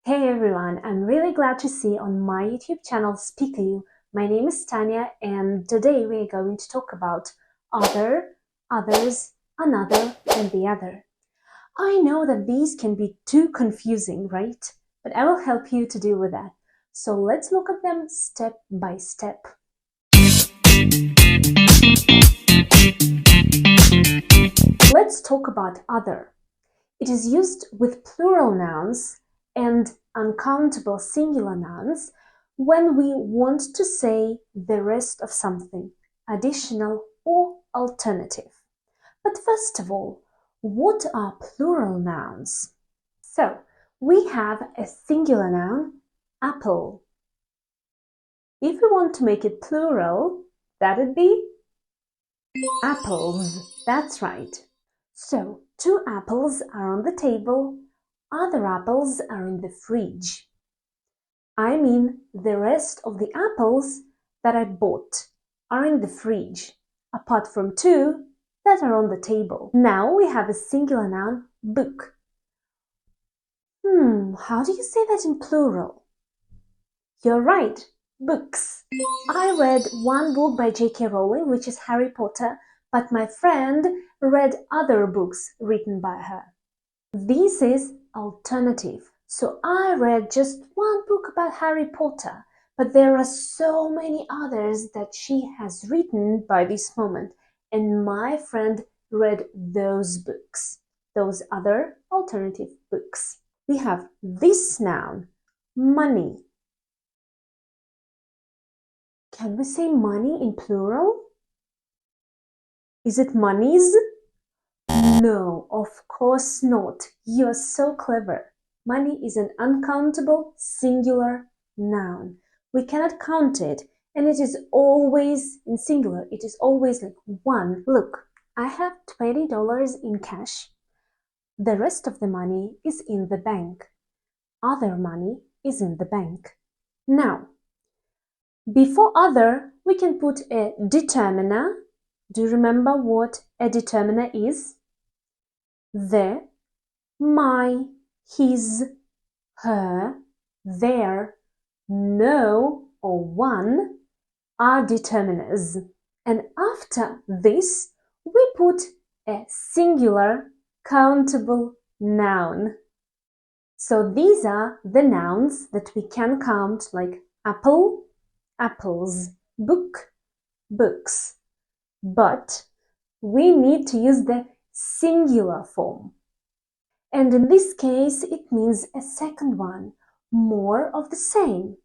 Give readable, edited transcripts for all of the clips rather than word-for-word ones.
Hey everyone, I'm really glad to see you on my YouTube channel Speaker You. My name is Tanya and today we're going to talk about other, others, another, and the other. I know that these can be too confusing, right? But I will help you to deal with that. So let's look at them step by step. Let's talk about other. It is used with plural nouns and uncountable singular nouns when we want to say the rest of something, additional or alternative. But first of all, what are plural nouns? So, we have a singular noun, apple. If we want to make it plural, that'd be apples. That's right. So, 2 apples are on the table, other apples are in the fridge. I mean, the rest of the apples that I bought are in the fridge, apart from 2 that are on the table. Now we have a singular noun, book. How do you say that in plural? You're right, books. I read one book by J.K. Rowling, which is Harry Potter, but my friend read other books written by her. This is alternative. So I read just one book about Harry Potter, but there are so many others that she has written by this moment, and my friend read those books, those other alternative books. We have this noun, money. Can we say money in plural? Is it monies? No, of course not. You're so clever. Money is an uncountable singular noun. We cannot count it, and it is always in singular. It is always like one. Look, I have $20 in cash. The rest of the money is in the bank. Other money is in the bank. Now, before other, we can put a determiner. Do you remember what a determiner is? The, my, his, her, their, no, or one are determiners. And after this, we put a singular countable noun. So these are the nouns that we can count, like apple, apples, book, books. But we need to use the singular form. And in this case, it means a second one, more of the same.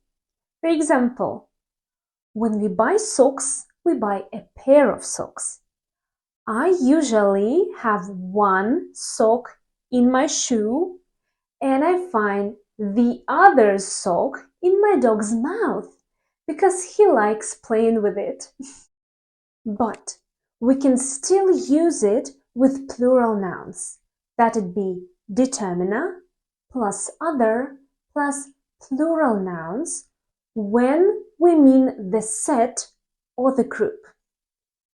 For example, when we buy socks, we buy a pair of socks. I usually have one sock in my shoe and I find the other sock in my dog's mouth because he likes playing with it. But we can still use it with plural nouns. That'd be determiner plus other plus plural nouns when we mean the set or the group.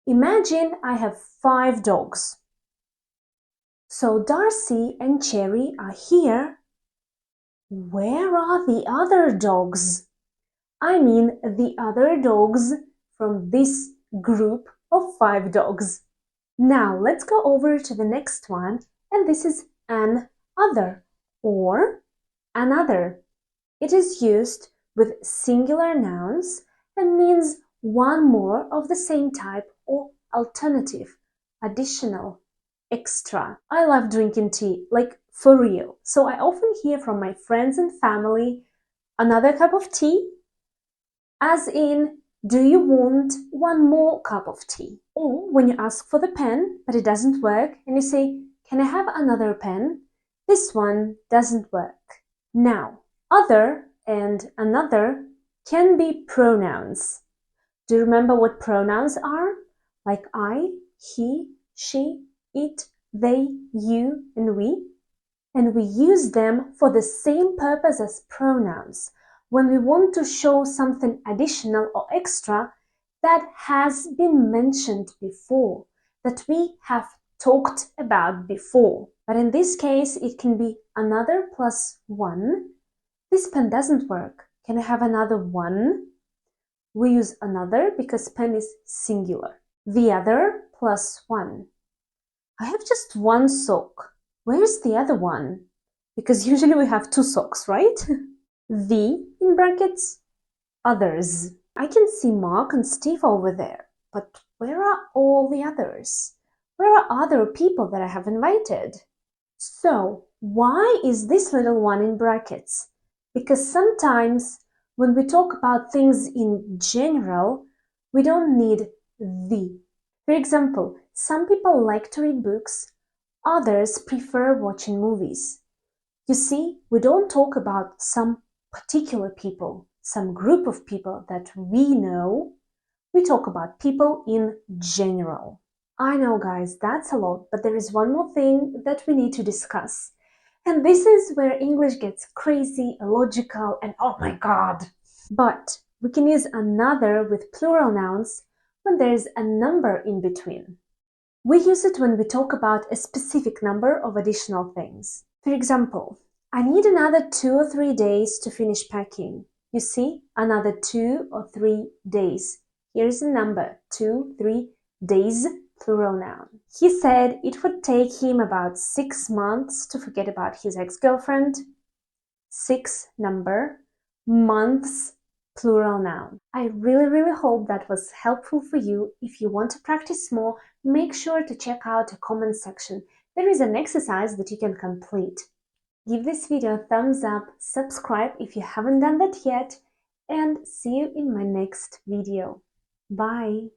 Imagine I have 5 dogs. So Darcy and Cherry are here. Where are the other dogs? I mean the other dogs from this group of 5 dogs. Now let's go over to the next one, and this is an other or another. It is used with singular nouns and means one more of the same type or alternative, additional, extra. I love drinking tea, like for real. So I often hear from my friends and family, another cup of tea, as in, do you want one more cup of tea? Or when you ask for the pen, but it doesn't work, and you say, can I have another pen? This one doesn't work. Now, other and another can be pronouns. Do you remember what pronouns are? Like I, he, she, it, they, you, and we. And we use them for the same purpose as pronouns. When we want to show something additional or extra that has been mentioned before, that we have talked about before. But in this case, it can be another plus one, This pen doesn't work. Can I have another one? We use another because pen is singular. The other plus one. I have just one sock. Where's the other one? Because usually we have two socks, right? The in brackets, others. I can see Mark and Steve over there, but where are all the others? Where are other people that I have invited? So, why is this little one in brackets? Because sometimes when we talk about things in general, we don't need the. For example, some people like to read books, others prefer watching movies. You see, we don't talk about some particular people, some group of people that we know. We talk about people in general. I know, guys, that's a lot, but there is one more thing that we need to discuss. And this is where English gets crazy, illogical, and oh my god. But we can use another with plural nouns when there is a number in between. We use it when we talk about a specific number of additional things. For example, I need another 2 or 3 days to finish packing. You see, another 2 or 3 days. Here's a number, 2, 3 days, plural noun. He said it would take him about 6 months to forget about his ex-girlfriend. 6 number, months, plural noun. I really hope that was helpful for you. If you want to practice more, make sure to check out the comment section. There is an exercise that you can complete. Give this video a thumbs up, subscribe if you haven't done that yet, and see you in my next video. Bye!